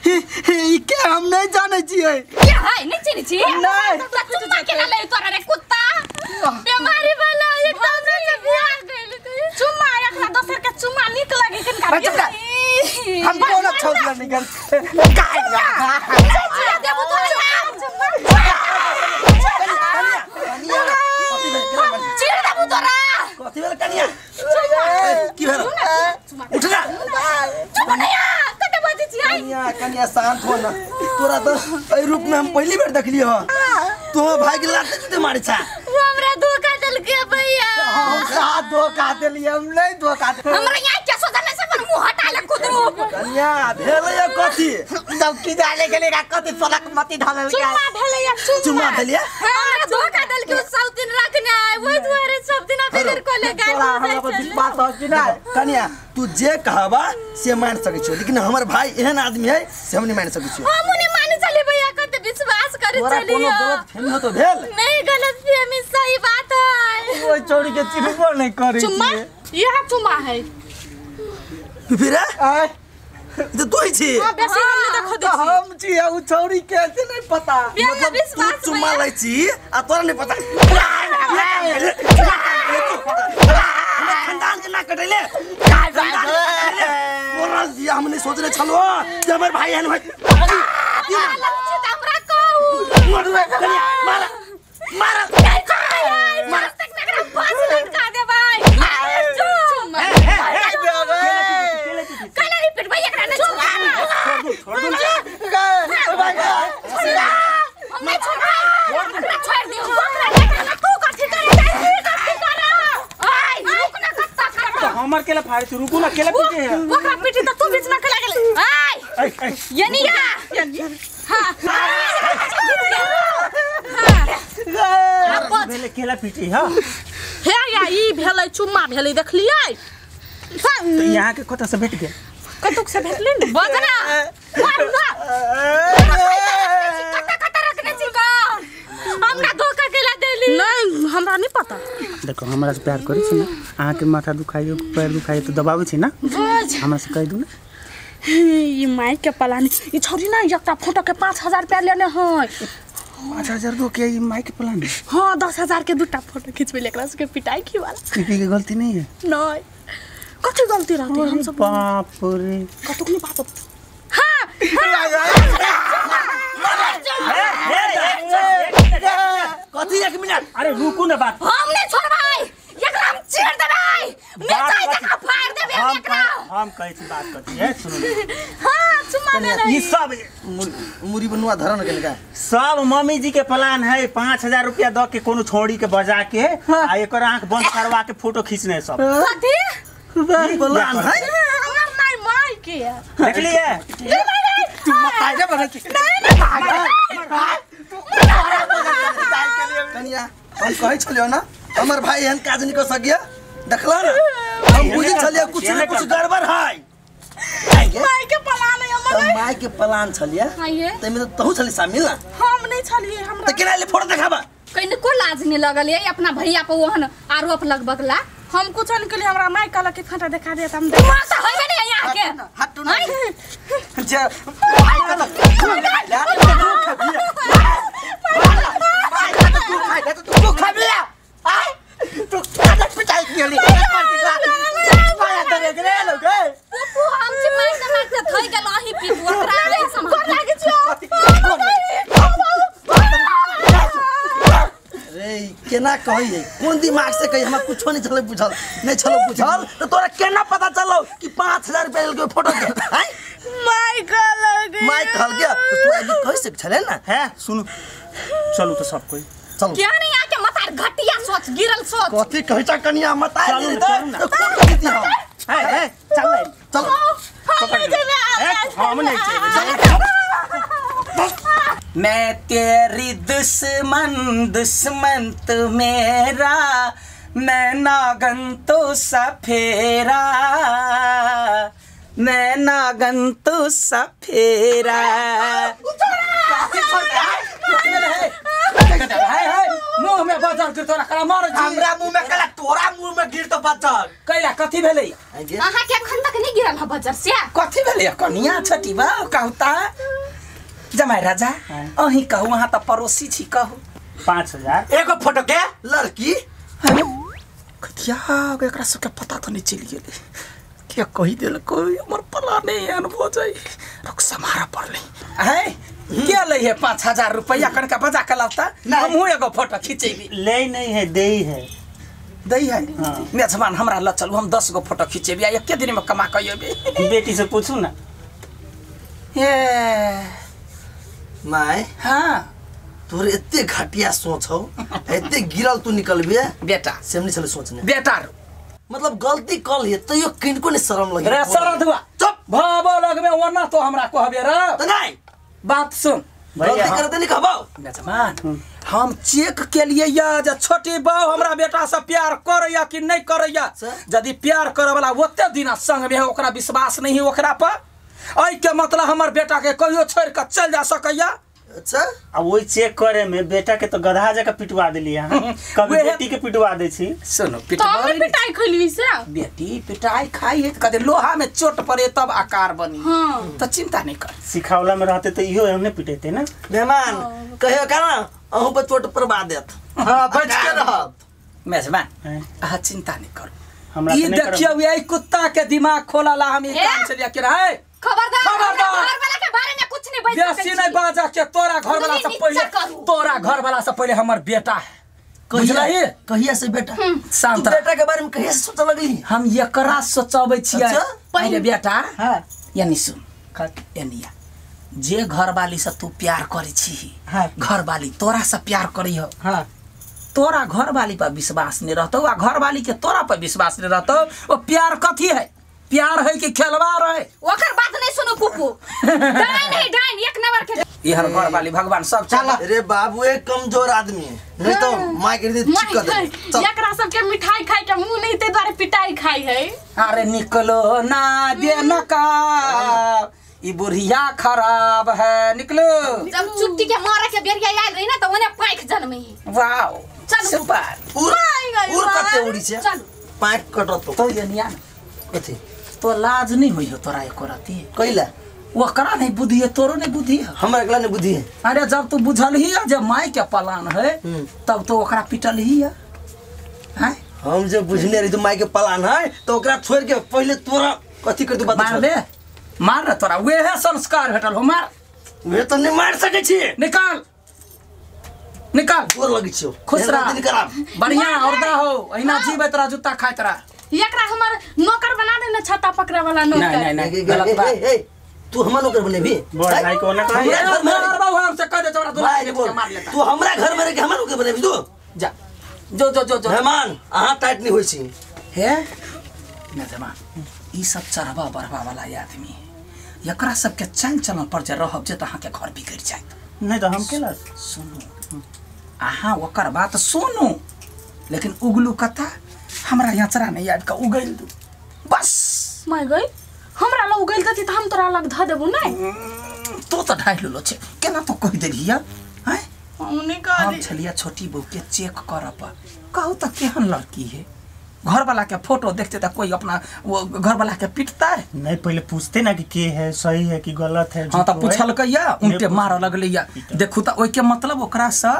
के हम नहीं जाने छिए क्या है नहीं चिनी छी नहीं चुम्मा के ले तोरा रे कुत्ता बीमारी वाला एकदम से बियाह गइल चुम्मा एकरा दोसर के चुम्मा नीक लागे कनका हम कोन छोड़ निकल काय देबो तो चिर देबो तोरा कथि भेल कनिया की भेल उठ ना चुम्मा नहीं कते बजे छी कनिया शांत हो ना तोरा तो ए रूप में हम पहली बार देखलियो ह तो भाई के लाते जूते मारे छा हमरा धोखा दल के भैया हम का धोखा देली हम नहीं धोखा दे हमरा यहां के सोचने से मन मुंह हटा ले कुदरू कनिया भेल या कथि जब की डाले के लेगा कथि फलक मती ढाले के चुम्मा भेले या चुम्मा भेलिया हमरा धोखा दल के सब दिन रखने आए वही दुआरे सब दिन फिर को ले गए हमरा पर विश्वास हो कि ना कनिया तू जे कहबा से मान सकै छी लेकिन हमर भाई एहन आदमी है से हम नहीं मान सकै छी हम नहीं मान चले भैया कते विश्वास करे तोरा चली कोनो गलत फहमी हो तो भेल नहीं गलत फहमी सही बात है ओए चोरी के चिन्हबो नहीं करे चुम्मा यह चुम्मा है फिर आय तो तू ही छी हां बेसी हमने देखो दी हम छी उ चोरी कैसे नहीं पता मतलब तू चुम्मा लै छी आ तोरा नहीं पता खानदान के ना कटले बोलल दिया हमने सोचले छलो जे हमर भाई हन भाई हमरा कहू मार मार मार मार तक नगरा पांच लटका दे भाई चुम्मा कला रिपीट भैया एकरा ने छोड़ दो भाई मैं छोड़ दियो तू कथि करे कथि कर आई रुक ना कत्ता कर हमर केला फाड़ तू रुकू ना केला पीछे है ओकरा पीछे तो तू बीच में खला गेल आई ये नहीं हां हां भेले केला पीछे हां हे या ई भेलै चुम्मा भेलै देखलियै तो यहाँ के कत से भेट गेल कतुक से भेटलै न बजना मार कत्ता रखने छी का हमरा धोखा केला देली नहीं हमरा नहीं पता देखो हमरा से प्यार करै छी ना अहाँ के माथा दुखाइयो पैर दुखाइयो तो दबाबै छी ना हमरा से कह दू ना ई माई के पलानी ई छोरी ना एकटा फोटो के 5000 रुपया लेने है 5000 दो के ई माई के प्लान हां 10000 के दूटा फोटो खींचबे लेकरा से के पिटाई की वाला पीपी के गलती नहीं है नहीं कथि गलती रहती हम सब बाप रे कतुक नहीं बात हां कथि 1 मिनट अरे रुकू ना बात हम नहीं छोड़बै एकरा हम चीर देबै मिर्चाई जका फाड़ देबै एकरा हम कहै छी बात करती है सुनो हां चुम्मा ले ये सब मुरी बनुआ धरन के लगा सब मम्मी जी के प्लान है 5000 रुपया द के कोनो छोड़ी के बजा के आ एकर आंख बंद करवा के फोटो खींचने सब कथि प्लान है हमर नहीं माई के देख लिए आगे बढ़ कनिया हम कहै छलियो ना हमर भाई एहन काज नहीं कर सकिया देखला ना हम बुझि छलिया कुछ न कुछ गड़बड़ है माई के प्लान है हमर माई के प्लान छलिया तमे तो तहु छली शामिल ना हम नहीं छलिए हमरा त केना ले फोटो देखाबा कहीं को लाज नहीं लगल है अपना भैया पे ओहन आरोप लगबगला हम कुछ नहीं के लिए हमरा माई कहला के फोटो दिखा दे हम देखा तो होइबे नहीं यहां के हट ना जे भाई का तो तू खाबिया आई तू काट पिटाई केली माया तो रे लोग पप्पू हम छी माई से थई गेल आही पीबू ओकरा नहीं समझ लागे छ रे केना कहि कोन दिमाग से कहि हमरा कुछो नहीं छले बुझल नहीं छलो बुझल तो तोरा केना पता चलो कि 5000 रुपया के फोटो दे हैं माई कहल गया तो तू अभी कह सक छले ना है सुनो चलो तो सब कोई चलो क्या नहीं आके मतार घटिया सोच गिरल सोच कथि कहै छ कनिया मत चलो है चल चलो हम नहीं मैं तेरी दुश्मन तू मेरा मैं नागन तो सफेरा मैं नागन तो सफेरा मुंह में बजर गिर तोरा कला मार जी हमरा मुंह में कला तोरा मुंह में गिर तो बचल कैला कथि भेलै अहाँ के अखन तक नहीं गिरल है बाजार से कथी भेलै कनिया छटी बा कहता जमाई राजा अही कहू वहाँ त पड़ोसी छी कहू 5000 एगो फोटो के लड़की कथिया एकरा सबके पता तो नहीं चली गेलै क्या कही देल कोई हमर पला नहीं एहन भ जाई रख समारा पड़ले है क्या ले है 5000 रुपया कनका बजा के लाता हमहू एगो फोटो खींचेबी ले नहीं है दे है दई है मेजबान हमरा ल चलू हम 10 गो फोटो खींचेबी आ एके दिन में कमा के अबे बेटी से पूछू ना ये माय हां तोरे एते घटिया सोच हो एते गिरल तू निकलबे बेटा सेमनी चले सोचने बेटा मतलब गलती कल है तो यो किनको ने शर्म लगे रे सरधुआ चुप भाबो लगमे वरना तो हमरा कहबे रे तो नहीं बात सुन गलती करते नहीं कहबो मेजबान हम चेक के लिए या जे छोटी बहू हमरा बेटा से प्यार करैया कि नहीं करैया यदि प्यार करे वाला ओते दिन संग में ओकरा विश्वास नहीं ओकरा पर आई के मतलब हमर बेटा के कहियो छोड़ के चल जा सकैया अच्छा अब वही चेक करे में बेटा के तो गधा जका पिटवा देलिए कभी बेटी के पिटवा दे छी सुनो तो हमने पिटाई खइलवी से बेटी पिटाई खाई है कदे लोहा में चोट पड़े तब आकार बनी हां तो चिंता नहीं कर सिखावला में रहते तो इहो हमने पिटेते ना मेहमान कहियो का ना अहू पर चोट परवा देत हां बच के रहत मेजबान आ चिंता नहीं कर हमरा ई देखियो ये कुत्ता के दिमाग खोलाला हम ई काम चलिया के रहे खबरदार घर वाला के बारे में कुछ नहीं बोल बेसी नहीं बाजा के तोरा घर वाला से पहले तोरा घर वाला से पहले हमर बेटा है बुझलही कहिया से बेटा शांत बेटा के बारे में कहिया से सोच लगली हम एकरा सोचबै छियै पहले बेटा हां यानी सुन यानी जे घर वाली से तू प्यार करे छी हां घर वाली तोरा से प्यार करी हो हां तोरा घर वाली पर विश्वास नहीं रहतो आ घर वाली के तोरा पर विश्वास नहीं रहतो वो प्यार कथी है प्यार है कि खिलवाड़ है ओकर बात नहीं सुनो पुप्पू डाइन है डाइन एक नंबर के ये हर घर वाली भगवान सब चल अरे बाबू एक कमजोर आदमी है नहीं तो मां के दे चिक कर दे एकरा सब के मिठाई खाई के मुंह नहीं ते द्वारे पिटाई खाई है अरे निकलो ना दे नका ई बुढ़िया खराब है निकलो जब चुट्टी के मारे के बेरिया आइल रही ना तो ओने पाइक जन्म ही वाओ चल सुपर उर कते उड़ी से चल पाइक कटत तो ये निया कथी तो लाज नहीं होई हो तोरा एको राती कइला वो करा नहीं बुद्धि है तोरो नहीं बुद्धि है हमरा एकला ने बुद्धि है अरे जब तू बुझल ही है जब माई के पलान है तब तो ओकरा पिटल ही है हैं हम जब बुझने रही तो माई के पलान है तो ओकरा छोड़ के पहले तोरा कथी कर दू बता मार ले मार रे तोरा वे है संस्कार भेटल हो मार वे तो नहीं मार सके छी निकाल निकाल गोर लगी छियो खुश रह बढ़िया औरदा हो अहिना जीवे तोरा जूता खाइत रह एकरा हमर नौकर बना दे ना छाता पकड़े वाला नौकर नहीं नहीं गलत बात तू हमरा नौकर बनेबी बोल भाई को ना हमरा घर में मार बाबू हमसे कह दे तोरा भाई दुनिया बोल मार लेता तू हमरा घर में रह के हमरा नौकर बनेबी तू जा जो जो जो जो मेहमान अहाँ टाइट नहीं होई छी हे मेहमान ई सब चढ़वा बढ़वा वाला आदमी है एकरा सब के चल चलन पर जे रहब जे त अहाँ के घर बिगड़ जाइत नहीं तो हम केला सुनो अहाँ ओकर बात सुनू लेकिन उगलू कथा हमरा यात्रा नहीं आबि के उगल दू बस मैं गई हमरा लग उगल दती त हम तोरा लग ध देबू नहीं तो ढाई लो छे केना तो कह देलिया हैं हमने कहा हम छलिया छोटी बहू के चेक करब कहू त केहन लड़की है घर वाला के फोटो देखते त कोई अपना वो घर वाला के पिटता है नहीं पहले पूछते ना कि के है सही है कि गलत है हाँ तो पूछल कैया उनके मार लगलिया देखू त ओइ के मतलब ओकरा से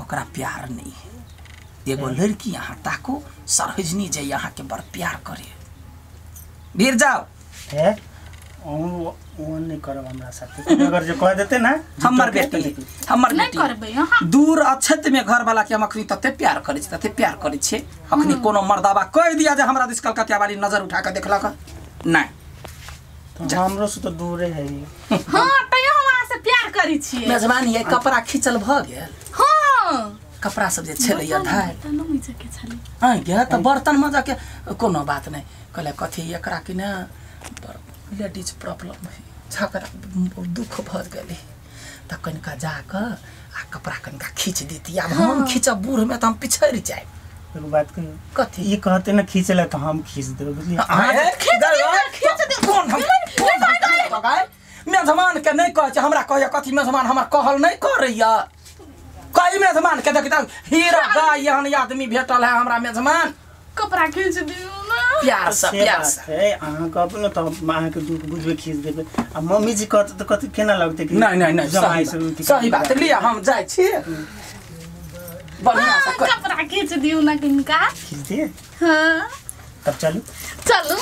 ओकरा प्यार नहीं है एगो लड़की यहाँ ताको सरहजनी जे यहाँ के बड़ प्यार करे वीर जाओ है वो नहीं करब हमरा साथे अगर जो कह देते ना हमर बेटी हमर नहीं बेटी करबे हां दूर अक्षत में घर वाला के हम अखनी तते प्यार करे छी तते प्यार करे छी अखनी कोनो मर्दाबा कह दिया जे हमरा दिस कलकतिया वाली नजर उठा के देखलक नहीं तो हमरो से तो दूरे है हां तयो हमरा से प्यार करी छी मेजबान ये कपड़ा खींचल भ गेल हां कपड़ा सब जे छलैया धाय त नमी जके छले हां गया त बर्तन में जाके कोनो बात नहीं कहले कथी एकरा कि ना लेडीज प्रॉब्लम है झगड़ा दुख भ गेले त कनिका जाक आ कपड़ा कनिका खींच देती अब हम खींचब बूढ़ में त हम पिछड़ जाए एगो बात कहियो कथी ये कहते ना खींचला तो हम खींच देब बुझलिए खींच दे कौन हम मेजमान के नहीं कह हमरा कह कथी मेजमान हमर कहल नहीं करैया कई मेजमान के देखता हीरा गाय यहन आदमी भेटल है हमरा मेजमान कपड़ा खींच दियो ना प्यार से प्यार से है अहाँ कहब न त अहाँ के दुख बुझबे खींच देबे आ मम्मी जी कहत त कथि केना लगते कि नहीं जमाई सही बात लिया हम जाए छी बढ़िया से कपड़ा खींच दियो ना किनका खींच दिए हाँ तब चलू चलो